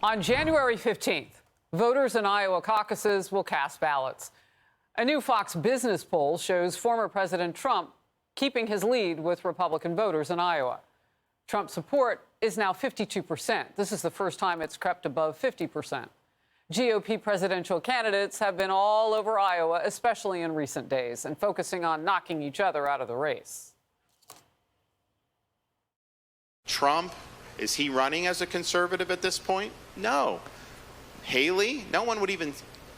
On January 15th, voters in Iowa caucuses will cast ballots. A new Fox Business poll shows former President Trump keeping his lead with Republican voters in Iowa. Trump's support is now 52%. This is the first time it's crept above 50%. GOP presidential candidates have been all over Iowa, especially in recent days, and focusing on knocking each other out of the race. Trump, is he running as a conservative at this point? No. Haley, no one would even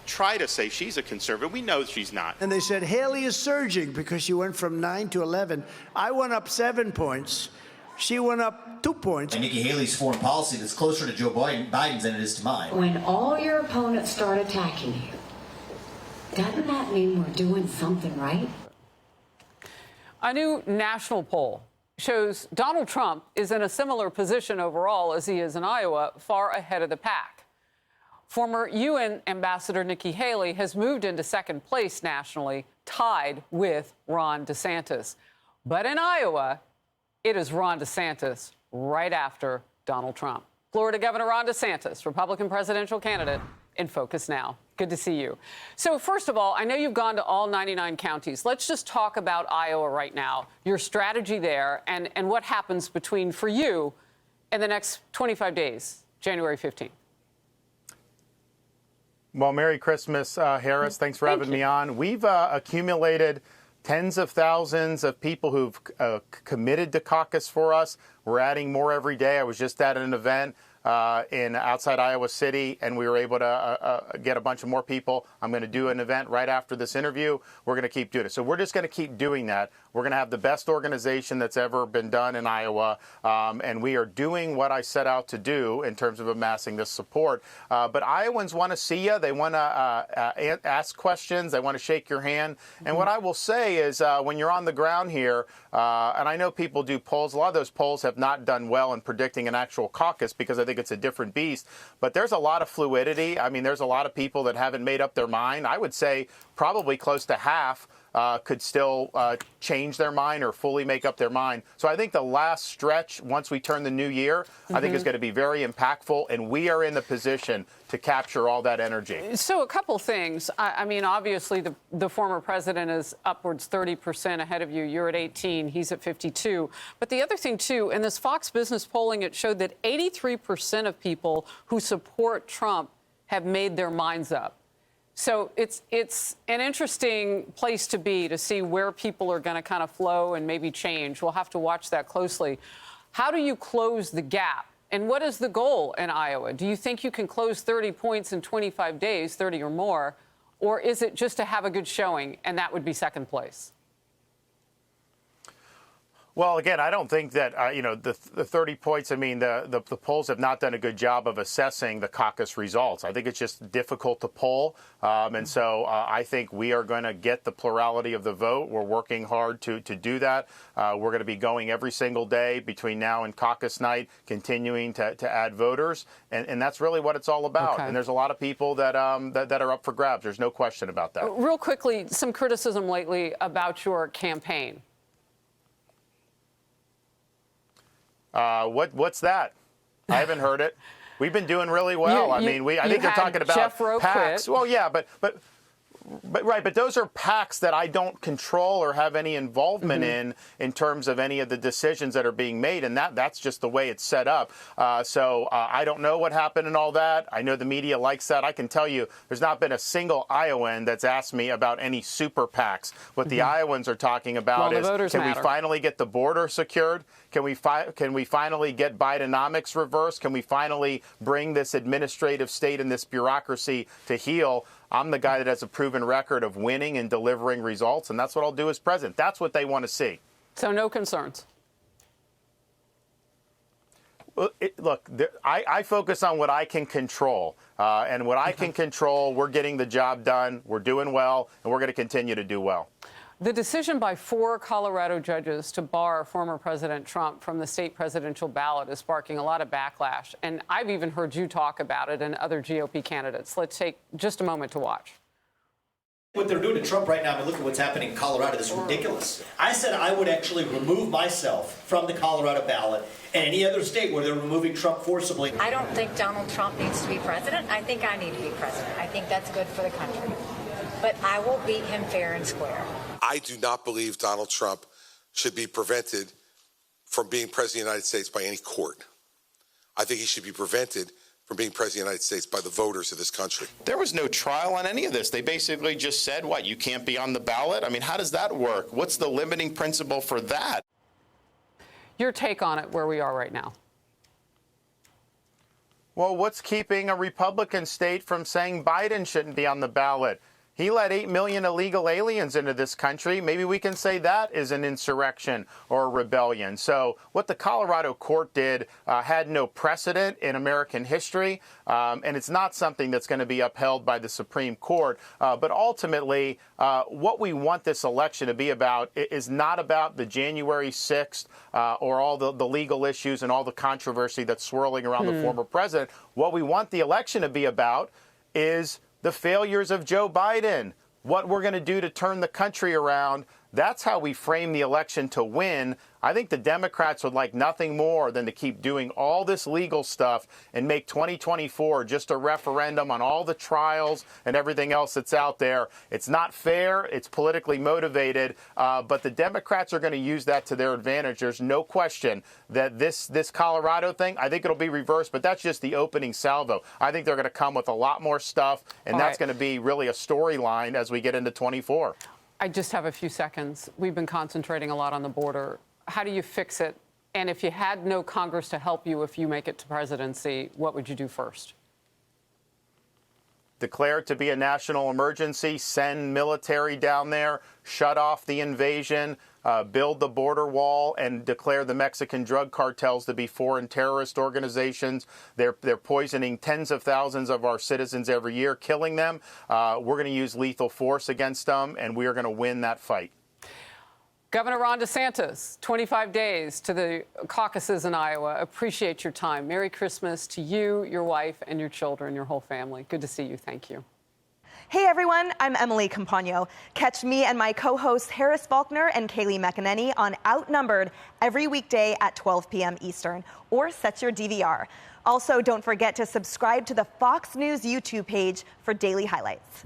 try to say she's a conservative. We know she's not. And they said Haley is surging because she went from 9 to 11. I went up 7 points. She went up 2 points. And Nikki Haley's foreign policy that's closer to Joe Biden's than it is to mine. When all your opponents start attacking you, doesn't that mean we're doing something right? A new national poll shows Donald Trump is in a similar position overall as he is in Iowa, far ahead of the pack. Former UN Ambassador Nikki Haley has moved into second place nationally, tied with Ron DeSantis. But in Iowa, it is Ron DeSantis right after Donald Trump. Florida Governor Ron DeSantis, Republican presidential candidate, in focus now. Good to see you. So first of all, I know you've gone to all 99 counties. Let's just talk about Iowa right now, your strategy there, and what happens for you in the next 25 days, January 15th. Well, Merry Christmas, Harris. Thanks for having me on. We've accumulated tens of thousands of people who've committed to caucus for us. We're adding more every day. I was just at an event outside Iowa City, and we were able to get a bunch of more people. I'm going to do an event right after this interview. We're going to keep doing it. So we're just going to keep doing that. We're going to have the best organization that's ever been done in Iowa, and we are doing what I set out to do in terms of amassing this support. But Iowans want to see you. They want to ask questions. They want to shake your hand. And what I will say is when you're on the ground here, and I know people do polls, a lot of those polls have not done well in predicting an actual caucus because I think it's a different beast. But there's a lot of fluidity. I mean, there's a lot of people that haven't made up their mind. I would say probably close to half could still change their mind or fully make up their mind. So I think the last stretch, once we turn the new year, I think is going to be very impactful, and we are in the position to capture all that energy. So a couple things. I mean, obviously, the former president is upwards 30% ahead of you. You're at 18. He's at 52. But the other thing, too, in this Fox Business polling, it showed that 83% of people who support Trump have made their minds up. So it's an interesting place to be, to see where people are going to kind of flow and maybe change. We'll have to watch that closely. How do you close the gap? And what is the goal in Iowa? Do you think you can close 30 points in 25 days, 30 or more? Or is it just to have a good showing, and that would be second place? Well, again, I don't think that, the 30 points, I mean, the polls have not done a good job of assessing the caucus results. I think it's just difficult to poll. And so I think we are going to get the plurality of the vote. We're working hard to do that. We're going to be going every single day between now and caucus night, continuing to add voters. And that's really what it's all about. Okay. And there's a lot of people that are up for grabs. There's no question about that. Real quickly, some criticism lately about your campaign. What's that? I haven't heard it. We've been doing really well. I think you're talking about Jeff Rowe PACs. quit. Well, yeah, but right, but those are PACs that I don't control or have any involvement in terms of any of the decisions that are being made, and that's just the way it's set up. So I don't know what happened and all that. I know the media likes that. I can tell you there's not been a single Iowan that's asked me about any super PACs. What the Iowans are talking about is, can we finally get the border secured? Can we finally get Bidenomics reversed? Can we finally bring this administrative state and this bureaucracy to heel? I'm the guy that has a proven record of winning and delivering results, and that's what I'll do as president. That's what they want to see. So no concerns? Well, look, I focus on what I can control. And what I can control, we're getting the job done, we're doing well, and we're going to continue to do well. The decision by 4 Colorado judges to bar former President Trump from the state presidential ballot is sparking a lot of backlash. And I've even heard you talk about it and other GOP candidates. Let's take just a moment to watch. What they're doing to Trump right now, I mean, look at what's happening in Colorado. This is ridiculous. I said I would actually remove myself from the Colorado ballot and any other state where they're removing Trump forcibly. I don't think Donald Trump needs to be president. I think I need to be president. I think that's good for the country. But I will beat him fair and square. I do not believe Donald Trump should be prevented from being president of the United States by any court. I think he should be prevented from being president of the United States by the voters of this country. There was no trial on any of this. They basically just said, what, you can't be on the ballot? I mean, how does that work? What's the limiting principle for that? Your take on it, where we are right now. Well, what's keeping a Republican state from saying Biden shouldn't be on the ballot? He let 8 million illegal aliens into this country. Maybe we can say that is an insurrection or a rebellion. So what the Colorado court did had no precedent in American history, and it's not something that's going to be upheld by the Supreme Court. But ultimately, what we want this election to be about is not about the January 6th or all the legal issues and all the controversy that's swirling around the former president. What we want the election to be about is the failures of Joe Biden, what we're going to do to turn the country around. That's how we frame the election to win. I think the Democrats would like nothing more than to keep doing all this legal stuff and make 2024 just a referendum on all the trials and everything else that's out there. It's not fair. It's politically motivated. But the Democrats are going to use that to their advantage. There's no question that this Colorado thing, I think it'll be reversed, but that's just the opening salvo. I think they're going to come with a lot more stuff, and that's going to be really a storyline as we get into 24. I just have a few seconds. We've been concentrating a lot on the border. How do you fix it? And if you had no Congress to help you if you make it to presidency, what would you do first? Declare it to be a national emergency, send military down there, shut off the invasion, build the border wall, and declare the Mexican drug cartels to be foreign terrorist organizations. They're poisoning tens of thousands of our citizens every year, killing them. We're going to use lethal force against them, and we are going to win that fight. Governor Ron DeSantis, 25 days to the caucuses in Iowa. Appreciate your time. Merry Christmas to you, your wife, and your children, your whole family. Good to see you. Thank you. Hey everyone, I'm Emily Campagno. Catch me and my co-hosts Harris Faulkner and Kaylee McEnany on Outnumbered every weekday at 12 p.m. Eastern, or set your DVR. Also, don't forget to subscribe to the Fox News YouTube page for daily highlights.